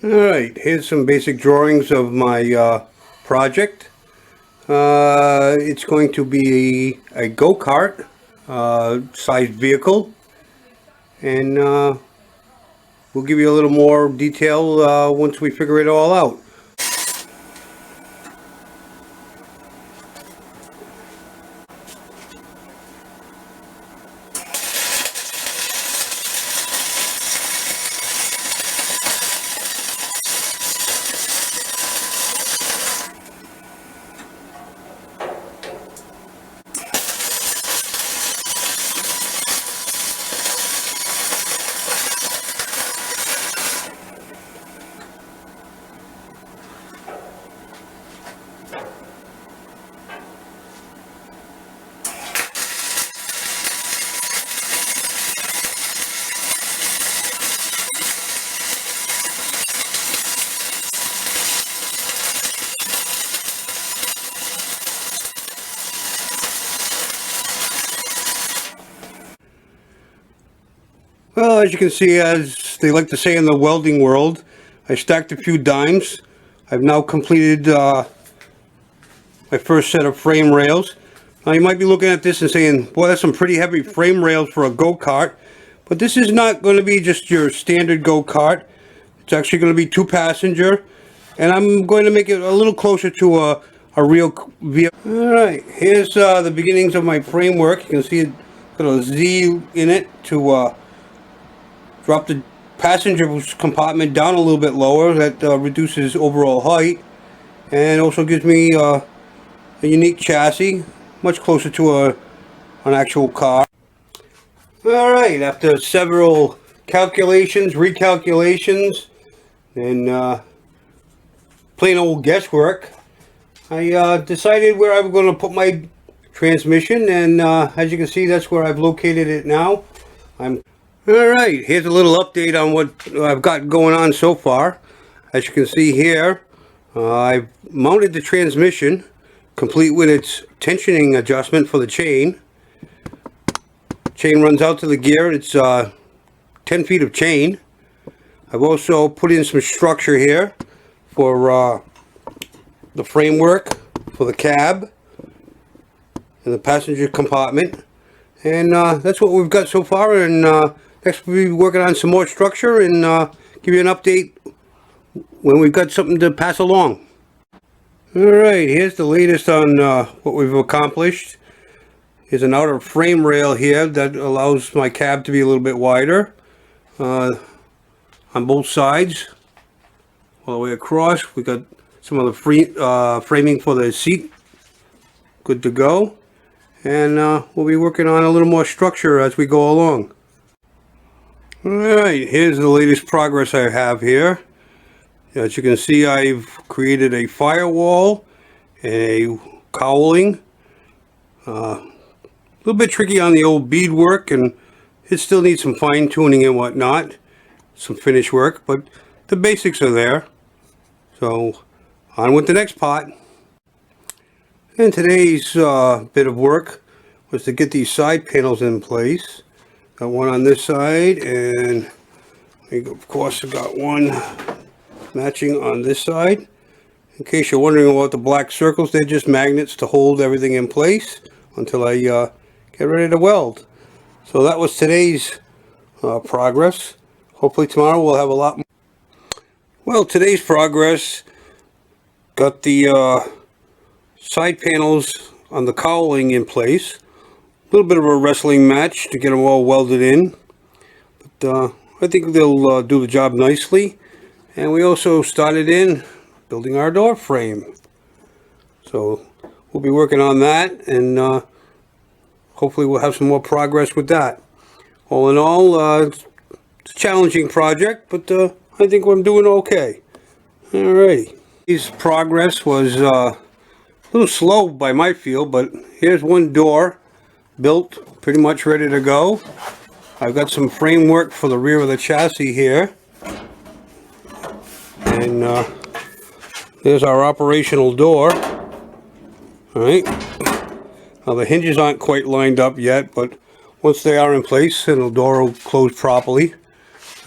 Alright, here's some basic drawings of my project. It's going to be a go-kart sized vehicle, and we'll give you a little more detail once we figure it all out. Well, as you can see, as they like to say in the welding world, I stacked a few dimes. I've now completed my first set of frame rails. Now you might be looking at this and saying, boy, that's some pretty heavy frame rails for a go-kart. But this is not going to be just your standard go-kart. It's actually going to be 2-passenger. And I'm going to make it a little closer to a real vehicle. Alright, here's the beginnings of my framework. You can see it got a Z in it to drop the passenger compartment down a little bit lower. That reduces overall height, and also gives me a unique chassis, much closer to an actual car. Alright, after several calculations, recalculations, and plain old guesswork, I decided where I'm going to put my transmission, and as you can see, that's where I've located it now. Alright, here's a little update on what I've got going on so far. As you can see here, I've mounted the transmission, complete with its tensioning adjustment for the chain. Chain runs out to the gear. It's 10 feet of chain. I've also put in some structure here for the framework for the cab and the passenger compartment. And that's what we've got so far, and next we'll be working on some more structure and give you an update when we've got something to pass along. Alright, here's the latest on what we've accomplished. Here's an outer frame rail here that allows my cab to be a little bit wider on both sides. All the way across, we got some of the framing for the seat good to go. And we'll be working on a little more structure as we go along. Alright, here's the latest progress I have here. As you can see, I've created a firewall and a cowling. A little bit tricky on the old beadwork, and it still needs some fine tuning and whatnot. Some finish work, but the basics are there. So, on with the next part. And today's bit of work was to get these side panels in place. Got one on this side, and of course I got one matching on this side. In case you're wondering about the black circles, they're just magnets to hold everything in place until I get ready to weld. So that was today's progress. Hopefully tomorrow we'll have a lot more. Well, today's progress got the side panels on the cowling in place. A little bit of a wrestling match to get them all welded in, but I think they'll do the job nicely. And we also started in building our door frame, so we'll be working on that, and hopefully we'll have some more progress with that. All in all, it's a challenging project, but I think I'm doing okay. Alrighty. This progress was a little slow by my feel, but here's one door built, pretty much ready to go. I've got some framework for the rear of the chassis here, and there's our operational door. Alright, now the hinges aren't quite lined up yet, but once they are in place, then the door will close properly.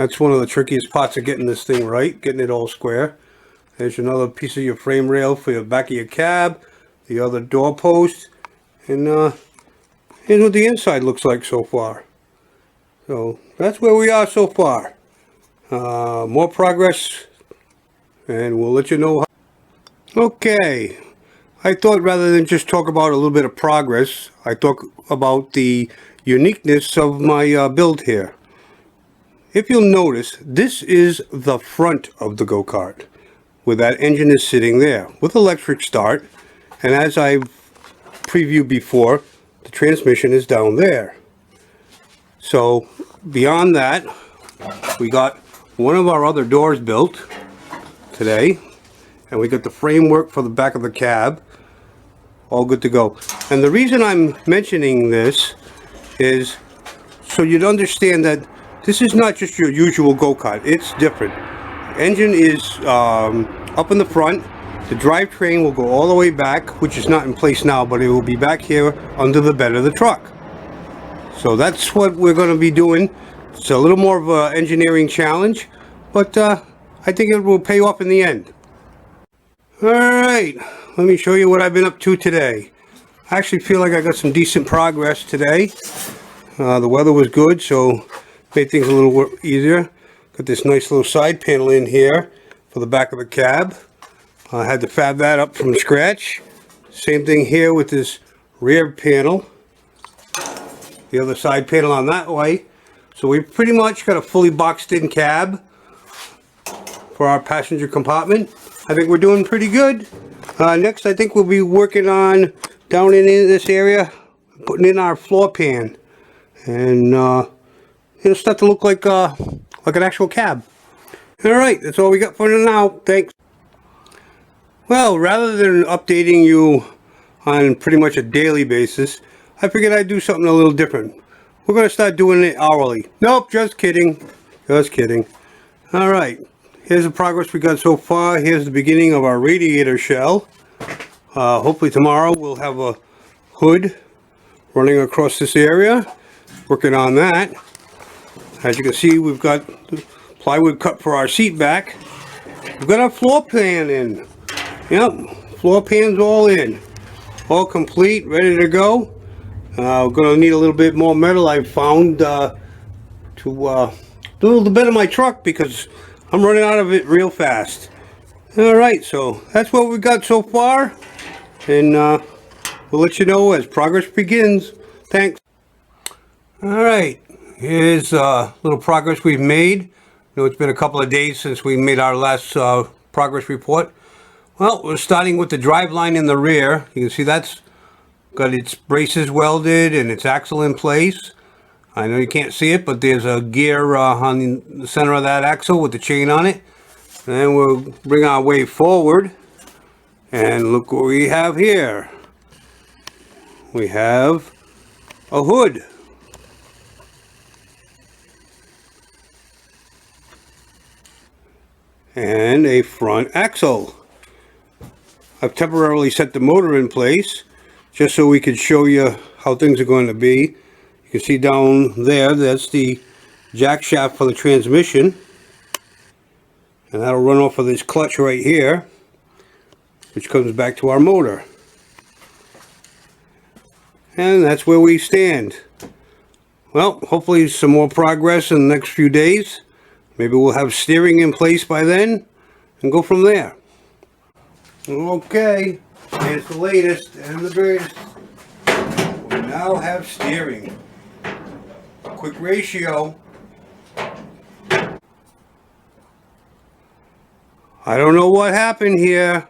That's one of the trickiest parts of getting this thing right, getting it all square. There's another piece of your frame rail for the back of your cab, the other door post, and here's what the inside looks like so far. So that's where we are so far. More progress, and we'll let you know how. Okay, I thought rather than just talk about a little bit of progress, I talk about the uniqueness of my build here. If you'll notice, this is the front of the go-kart, where that engine is sitting there with electric start, and as I've previewed before, the transmission is down there. So beyond that, we got one of our other doors built today, and we got the framework for the back of the cab, all good to go. And the reason I'm mentioning this is so you'd understand that this is not just your usual go-kart, it's different. Engine is up in the front, the drivetrain will go all the way back, which is not in place now, but it will be back here under the bed of the truck. So that's what we're going to be doing. It's a little more of an engineering challenge, but I think it will pay off in the end. Alright, let me show you what I've been up to today. I actually feel like I got some decent progress today. The weather was good, so made things a little easier. Got this nice little side panel in here for the back of the cab. I had to fab that up from scratch. Same thing here with this rear panel. The other side panel on that way. So we pretty much got a fully boxed in cab for our passenger compartment. I think we're doing pretty good. Next, I think we'll be working on down in this area, putting in our floor pan, and it'll start to look like an actual cab. All right, that's all we got for now. Thanks. Well, rather than updating you on pretty much a daily basis, I figured I'd do something a little different. We're going to start doing it hourly. Nope, just kidding. Just kidding. All right. Here's the progress we got so far. Here's the beginning of our radiator shell. Hopefully tomorrow we'll have a hood running across this area. Working on that. As you can see, we've got plywood cut for our seat back. We've got our floor pan in. Yep, floor pan's all in. All complete, ready to go. We're going to need a little bit more metal I found to do a little bit of my truck because I'm running out of it real fast. Alright, so that's what we got so far. And we'll let you know as progress begins. Thanks. Alright, here's a little progress we've made. I know it's been a couple of days since we made our last progress report. Well, we're starting with the drive line in the rear. You can see that's got its braces welded and its axle in place. I know you can't see it, but there's a gear on the center of that axle with the chain on it. And we'll bring our way forward. And look what we have here. We have a hood. And a front axle. I've temporarily set the motor in place just so we could show you how things are going to be. You can see down there, that's the jack shaft for the transmission. And that'll run off of this clutch right here, which comes back to our motor. And that's where we stand. Well, hopefully some more progress in the next few days. Maybe we'll have steering in place by then and go from there. Okay, here's the latest and the greatest. We now have steering. Quick ratio. I don't know what happened here,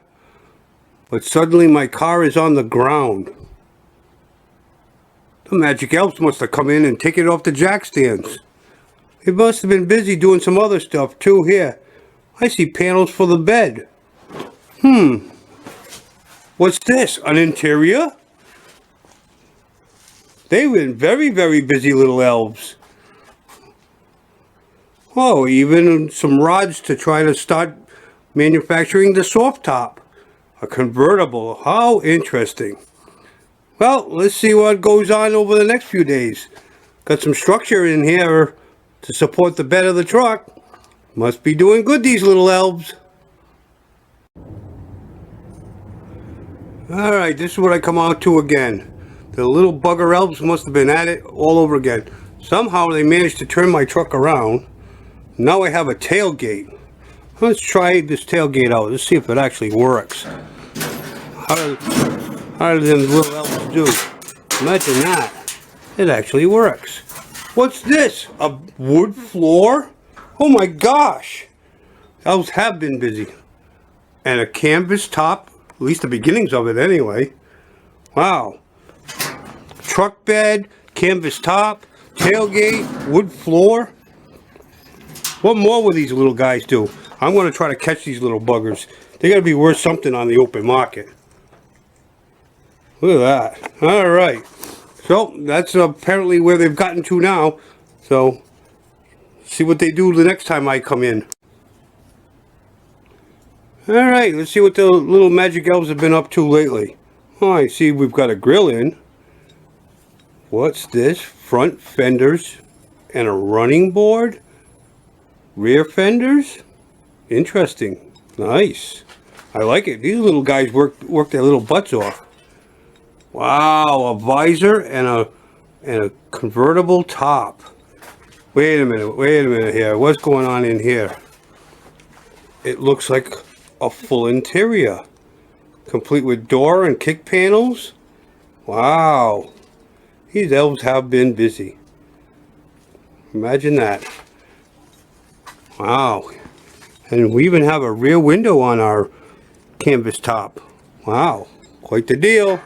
but suddenly my car is on the ground. The magic elves must have come in and taken it off the jack stands. They must have been busy doing some other stuff too. Here, I see panels for the bed. What's this? An interior? They've been very, very busy little elves. Oh, even some rods to try to start manufacturing the soft top. A convertible. How interesting. Well, let's see what goes on over the next few days. Got some structure in here to support the bed of the truck. Must be doing good, these little elves. Alright, this is what I come out to again. The little bugger elves must have been at it all over again. Somehow they managed to turn my truck around. Now I have a tailgate. Let's try this tailgate out. Let's see if it actually works. How do them little elves do? Imagine that. It actually works. What's this? A wood floor? Oh my gosh. Elves have been busy. And a canvas top. At least the beginnings of it anyway. Wow. Truck bed, canvas top, tailgate, wood floor. What more will these little guys do? I'm going to try to catch these little buggers. They got to be worth something on the open market. Look at that. Alright. So, that's apparently where they've gotten to now. So, see what they do the next time I come in. Alright, let's see what the little magic elves have been up to lately. Oh, I see we've got a grill in. What's this? Front fenders and a running board? Rear fenders? Interesting. Nice. I like it. These little guys work their little butts off. Wow, a visor and a convertible top. Wait a minute here. What's going on in here? It looks like a full interior, complete with door and kick panels. Wow, these elves have been busy. Imagine that. Wow, and we even have a rear window on our canvas top. Wow, quite the deal.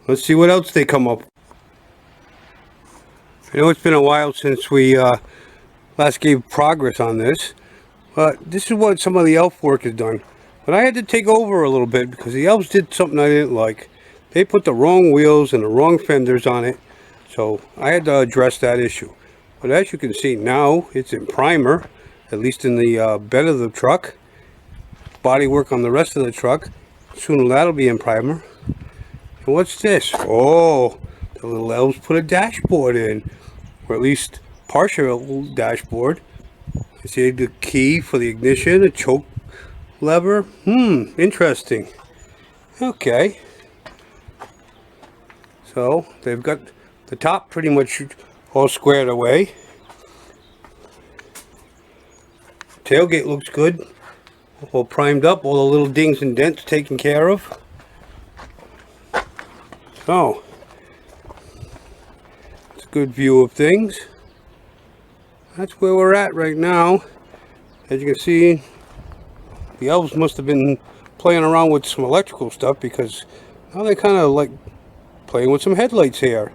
Let's see what else they come up. I know it's been a while since we last gave progress on this. But this is what some of the elf work is done. But I had to take over a little bit because the elves did something I didn't like. They put the wrong wheels and the wrong fenders on it. So I had to address that issue. But as you can see now, it's in primer. At least in the bed of the truck. Body work on the rest of the truck. Soon that'll be in primer. And what's this? Oh, the little elves put a dashboard in. Or at least partial dashboard. See the key for the ignition, a choke lever. Interesting. Okay. So they've got the top pretty much all squared away. Tailgate looks good. All primed up, all the little dings and dents taken care of. So it's a good view of things. That's where we're at right now. As you can see, the elves must have been playing around with some electrical stuff because now they kind of like playing with some headlights here.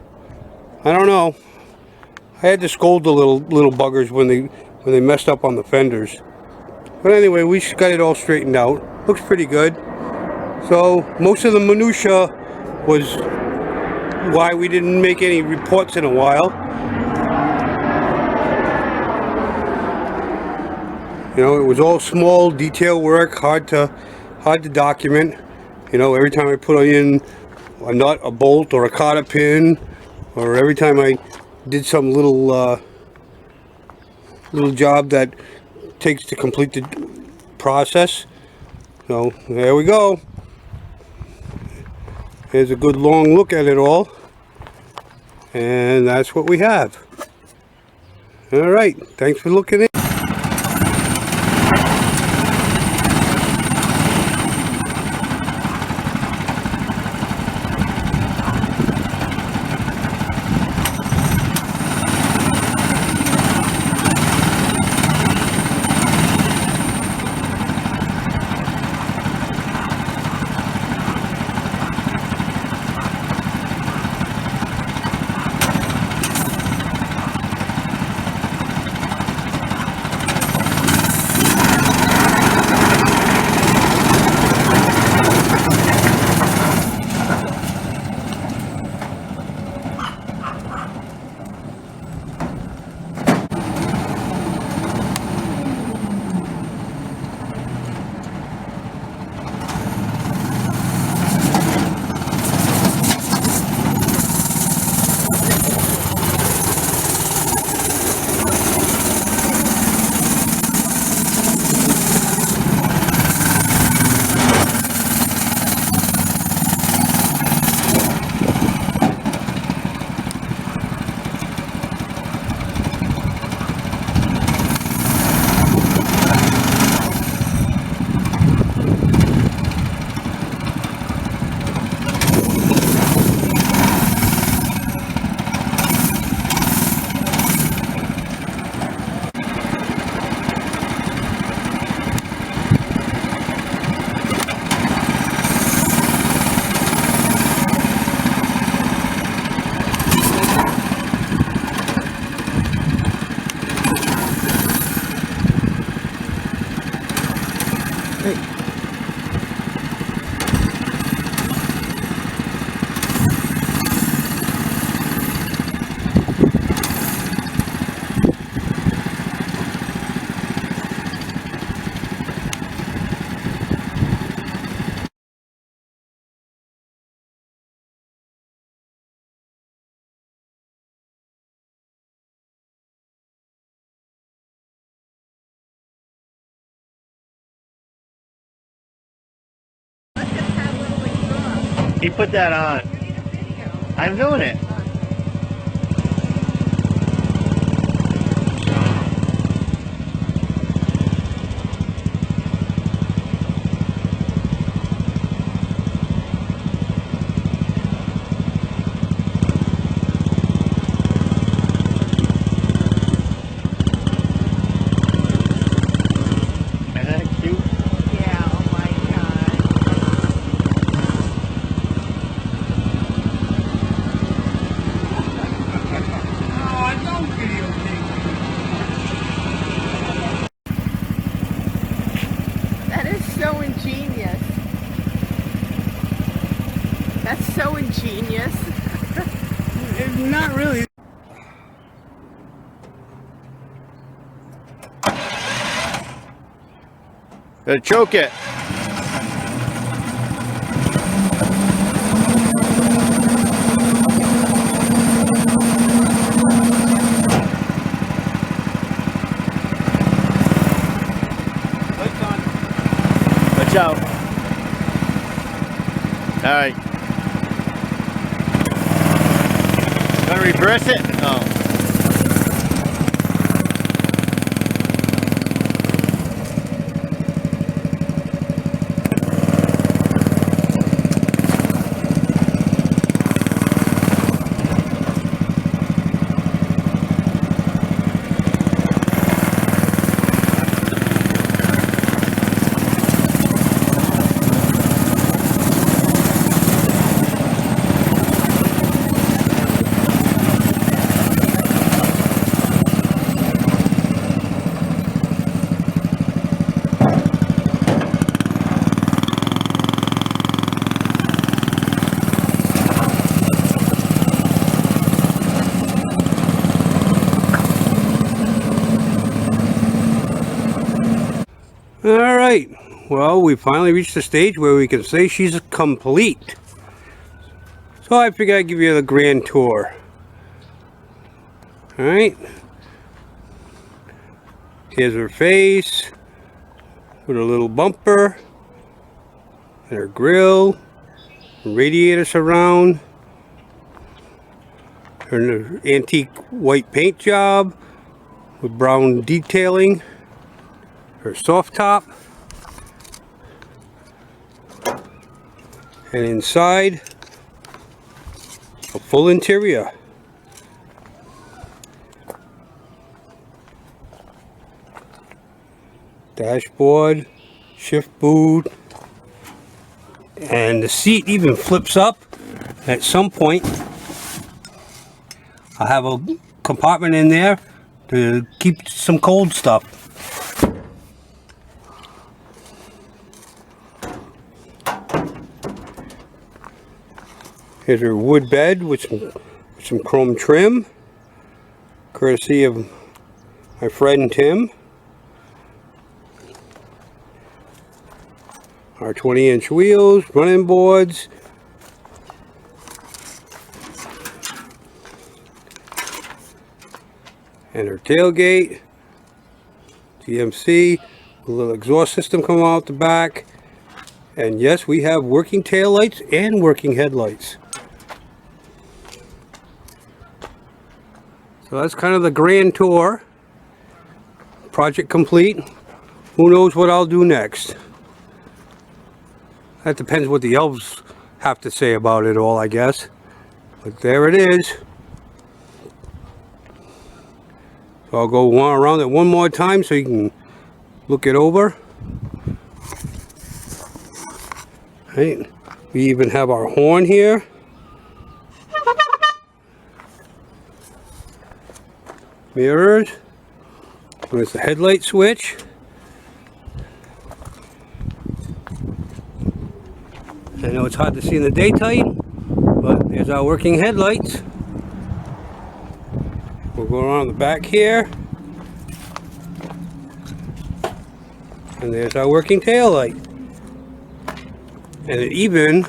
I don't know. I had to scold the little buggers when they messed up on the fenders. But anyway, we got it all straightened out. Looks pretty good. So most of the minutia was why we didn't make any reports in a while. You know, it was all small detail work, hard to document. You know, every time I put in a nut, a bolt, or a cotter pin, or every time I did some little job that takes to complete the process. So there we go. Here's a good long look at it all, and that's what we have. All right, thanks for looking in. He put that on. I'm doing it. Isn't that cute? Yeah, oh my god. Oh, I don't videotape. That is so ingenious. That's so ingenious. Not really. Gotta choke it. Lights on. Watch out. Alright. Gonna reverse it? Oh. All right. Well, we finally reached the stage where we can say she's complete. So I figured I'd give you the grand tour. All right. Here's her face with her little bumper and her grill, radiator surround, her antique white paint job with brown detailing, her soft top, and inside a full interior. Dashboard, shift boot, and the seat even flips up at some point. I have a compartment in there to keep some cold stuff. Here's her wood bed with some chrome trim, courtesy of my friend Tim. Our 20-inch wheels, running boards, and her tailgate, TMC, a little exhaust system coming out the back, and yes, we have working tail lights and working headlights. So that's kind of the grand tour. Project complete. Who knows what I'll do next? That depends what the elves have to say about it all, I guess. But there it is. So I'll go around it one more time so you can look it over. Right. We even have our horn here. Mirrors. There's the headlight switch. I know it's hard to see in the daytime, but there's our working headlights. We'll go around the back here. And there's our working tail light. And even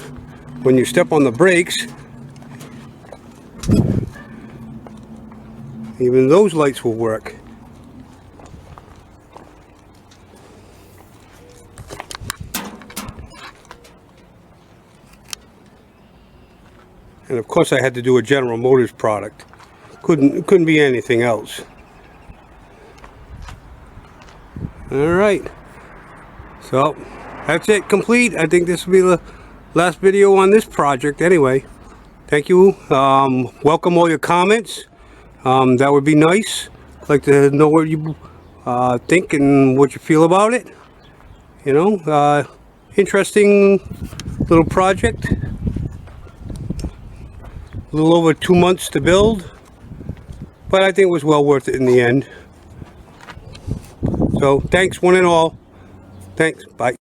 when you step on the brakes, even those lights will work. And of course I had to do a General Motors product. Couldn't be anything else. Alright. So, that's it, complete. I think this will be the last video on this project anyway. Thank you. Welcome all your comments. That would be nice. I'd like to know what you think and what you feel about it. You know, interesting little project. A little over 2 months to build, but I think it was well worth it in the end. So thanks one and all. Thanks. Bye.